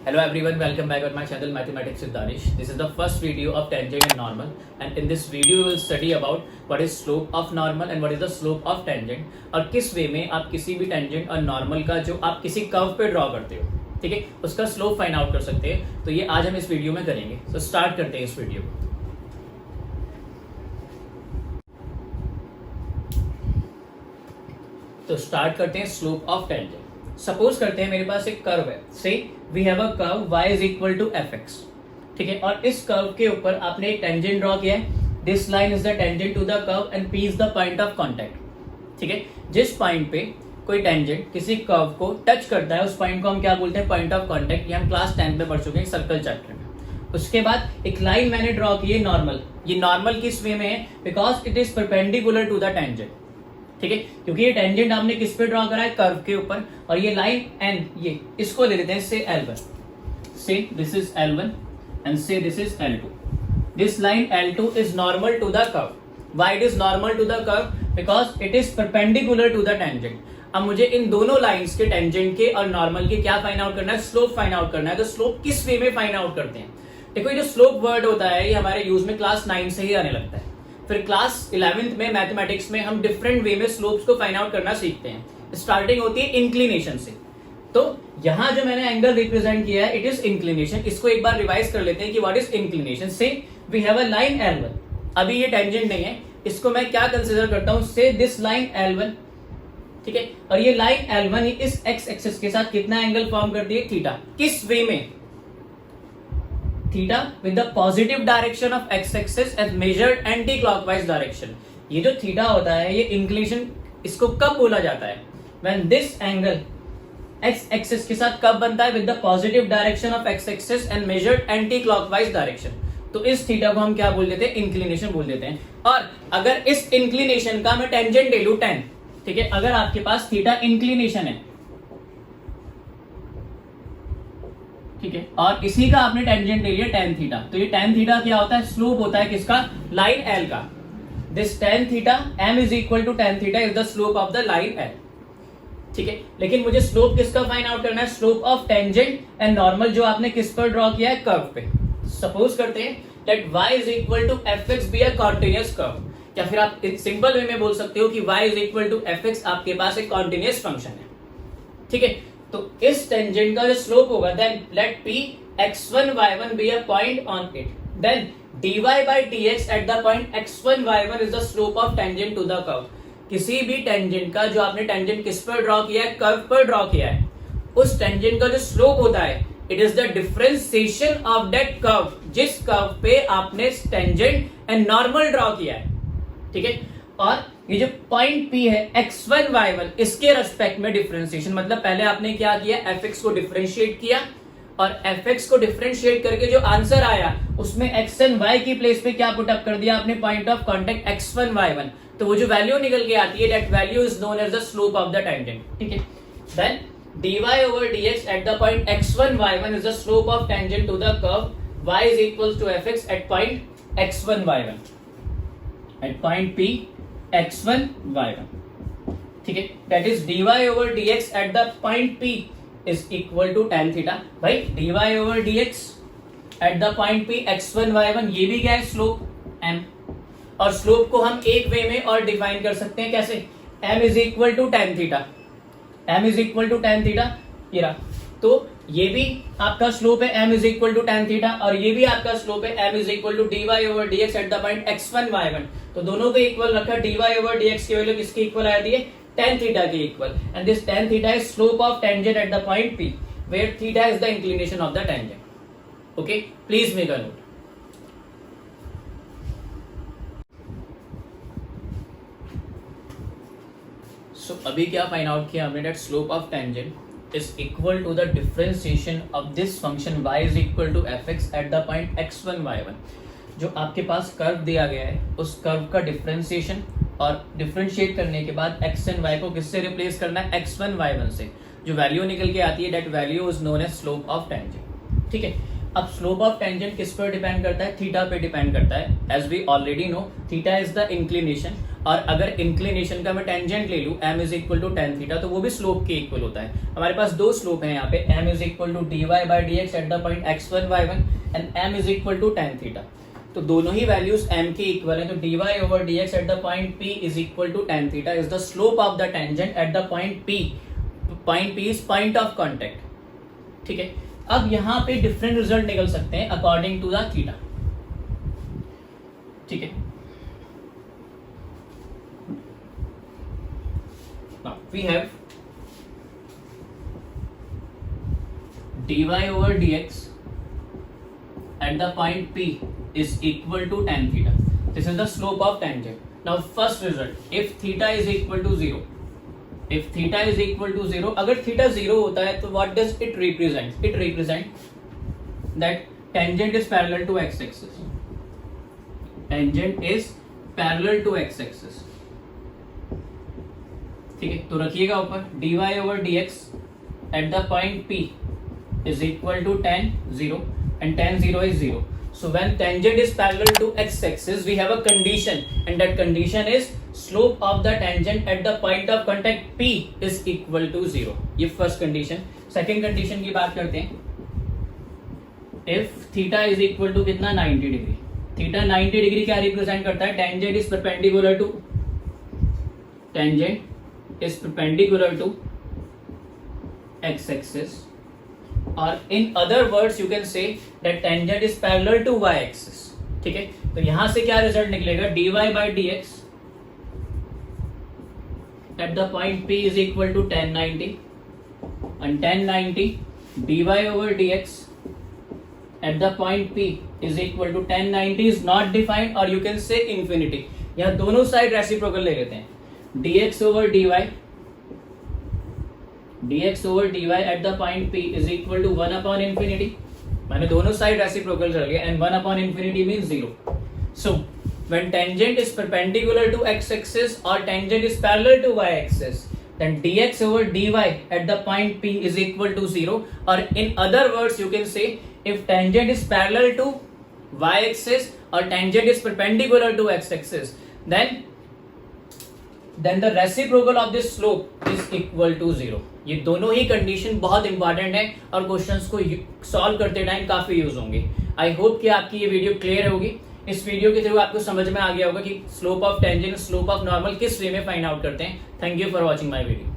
Hello everyone, welcome back on my channel Mathematics with Danish. This is the first video of tangent and normal, and in this video we will study about what is slope of normal and what is the slope of tangent, और किस way में आप किसी भी tangent और normal का जो आप किसी कर्व पे ड्रॉ करते हो, ठीक है, उसका स्लोप फाइंड आउट कर सकते हैं. तो ये आज हम इस वीडियो में करेंगे. तो स्टार्ट करते हैं इस वीडियो को. तो स्टार्ट करते हैं स्लोप ऑफ टेंजेंट. सपोज करते हैं मेरे पास एक कर्व है, say we have a curve y is equal to f x, ठीक है, और इस कर्व के ऊपर आपने एक टेंजेंट ड्रॉ किया है. This line is the tangent to the curve and p is the point of contact, ठीक है. जिस पॉइंट पे कोई टेंजेंट किसी कर्व को टच करता है उस पॉइंट को हम क्या बोलते हैं, पॉइंट ऑफ कांटेक्ट. ये हम क्लास 10 में पढ़ चुके हैं सर्कल चैप्टर में. उसके बाद एक लाइन मैंने ड्रॉ की है नॉर्मल. ये नॉर्मल किस वे में है, because it is perpendicular to the tangent, ठीक है, क्योंकि ये टेंजेंट आपने किस पे ड्रॉ करा है, कर्व के ऊपर. और ये लाइन एंड ये इसको ले लेते हैं say L1, say this is L1 and say this is L2. This line L2 is normal to the curve. Why it is normal to the curve, because it is perpendicular to the tangent. अब मुझे इन दोनों lines के tangent के और normal के क्या find out करना है, स्लोप फाइंड आउट करना है. तो स्लोप किस वे में फाइंड आउट करते हैं. देखो ये जो स्लोप वर्ड होता है ये हमारे यूज में क्लास 9 से ही आने लगता है. फिर क्लास 11th में मैथमेटिक्स में हम डिफरेंट वे में स्लोप्स को फाइंड आउट करना सीखते हैं. स्टार्टिंग होती है इंक्लिनेशन से. तो यहां जो मैंने एंगल रिप्रेजेंट किया है इट इज इंक्लिनेशन. इसको एक बार रिवाइज कर लेते हैं कि what is inclination. Say we have a line L1. अभी ये टेंजेंट नहीं है, इसको मैं क्या कंसीडर करता हूं, से दिस लाइन L1, ठीक है, और ये लाइन L1 इस एक्स एक्सिस के साथ कितना एंगल फॉर्म करती है, थीटा. किस वे में, theta with the positive direction of X axis as measured anti clockwise direction. ये जो थीटा होता है ये इंक्लिनेशन, इसको कब बोला जाता है, when this angle x axis के साथ कब बनता है, with the positive direction of X axis and measured anti clockwise direction. तो इस थीटा को हम क्या बोल देते हैं, इंक्लिनेशन बोल देते हैं. और अगर इस इंक्लिनेशन का मैं टेंजेंट ले लूं 10, ठीक है, अगर आपके पास थीटा इंक्लिनेशन है, ठीक है, और इसी का आपने टेंजेंट ले लिया tan थीटा, तो ये tan थीटा क्या होता है, स्लोप होता है किसका, लाइन L का. This tan theta m is equal to tan theta is the slope of the line L, ठीक है. लेकिन मुझे स्लोप किसका फाइंड आउट करना है, slope of tangent and normal जो आपने किस पर ड्रॉ किया है, कर्व पे. सपोज करते हैं that y is equal to fx be a continuous curve, या फिर आप सिंपल वे में बोल सकते हो कि y is equal to fx आपके पास एक कॉन्टिन्यूअस फंक्शन है, ठीक है. तो इस टेंजेंट का जो स्लोप होगा, then let p x1 y1 be a point on it, then dy by dx at the point x1 y1 is the slope of tangent to the curve. किसी भी टेंजेंट का जो आपने टेंजेंट किस पर ड्रॉ किया है, कर्व पर ड्रॉ किया है, उस टेंजेंट का जो स्लोप होता है it is the differentiation of that curve, जिस कर्व पे आपने टेंजेंट एंड नॉर्मल ड्रॉ किया है, ठीक है. और ये जो पॉइंट P है x1 y1 इसके रेस्पेक्ट में डिफरेंशिएशन, मतलब पहले आपने क्या किया, fx को डिफरेंशिएट किया और fx को डिफरेंशिएट करके जो आंसर आया उसमें x एंड y की प्लेस पे क्या पुट अप कर दिया आपने, point of contact x1 y1. तो वो जो वैल्यू निकल के आती है that value is known as the slope of the tangent, ठीक है. Then dy over dx at the point x1 y1 is the slope of tangent to the curve y is equals to fx at point x1 y1 at point P x1 y1, ठीक है. That is dy over dx at the point P is equal to tan theta. भाई dy over dx at the point P x1 y1 ये भी क्या है, slope m. और slope को हम एक वे में और डिफाइन कर सकते हैं, कैसे, m is equal to tan theta, m is equal to tan theta, ये रहा. तो ये भी आपका स्लोप है m is equal to tan theta, और ये भी आपका स्लोप है m is equal to dy over dx at the point x1 y1. तो दोनों को इक्वल रखा, dy over dx की वैल्यू किसकी इक्वल आती है, tan थीटा की equal, and this tan theta is slope of tangent at the point P where theta is the inclination of the tangent. Okay, please make a note. So अभी क्या find out किया हमने, that slope of tangent is equal to the differentiation of this function y is equal to fx at the point x1 y1. जो आपके पास curve दिया गया है उस कर्व का डिफरेंशिएशन, और डिफरेंशिएट करने के बाद x एंड y को किससे रिप्लेस करना है, x1 y1 से. जो वैल्यू निकल के आती है that value is known as slope of tangent, ठीक है. अब स्लोप ऑफ टेंजेंट किस पर डिपेंड करता है, थीटा पे डिपेंड करता है. As we already know theta is the inclination, और अगर इंक्लिनेशन का मैं टेंजेंट ले लूं m is equal to tan theta, तो वो भी स्लोप के इक्वल होता है। हमारे पास दो स्लोप है यहाँ पे, m is equal to dy by dx at the point x1 y1 and m is equal to tan theta. तो दोनों ही वैल्यूज m के इक्वल है, तो dy over dx at the point p is equal to tan theta is the slope of the tangent at the point p। Point p is point of contact, ठीक है। अब यहाँ पे different result निकल सकते हैं अकॉर्डिंग टू द थीटा, ठीक है। Now we have dy over dx at the point P is equal to tan theta. This is the slope of tangent. Now first result, if theta is equal to 0, if theta is equal to 0, अगर theta 0 होता है तो what does it represent? It represents that tangent is parallel to x-axis. Tangent is parallel to x-axis. ठीक है, तो रखिएगा ऊपर dy over dx at the point P is equal to tan 0 and tan 0 is 0. So when tangent is parallel to x-axis, we have a condition and that condition is slope of the tangent at the point of contact P is equal to 0. ये first condition. Second condition की बात करते हैं, if theta is equal to कितना 90 degree, theta 90 degree क्या represent करता है? Tangent is perpendicular to, tangent is perpendicular to x-axis, or in other words you can say that tangent is parallel to y-axis, ठीक है। तो यहां से क्या रिजल्ट निकलेगा? dy by dx at the point P is equal to tan 90 and tan 90 dy over dx at the point P is equal to tan 90 is not defined or you can say infinity। यहाँ दोनों side reciprocal ले लेते हैं, dx over dy at the point P is equal to 1 upon infinity। मैंने दोनों side reciprocal कर लिया and 1 upon infinity means 0। So when tangent is perpendicular to x-axis or tangent is parallel to y-axis, then dx over dy at the point P is equal to 0, or in other words you can say if tangent is parallel to y-axis or tangent is perpendicular to x-axis, then the reciprocal of this slope is equal to 0। ये दोनों ही condition बहुत important है और questions को solve करते time काफी use होंगे। I hope कि आपकी ये वीडियो क्लियर होगी। इस वीडियो के थ्रू आपको समझ में आ गया होगा कि slope of tangent, slope of normal किस वे में फाइंड आउट करते हैं। Thank you for watching my video.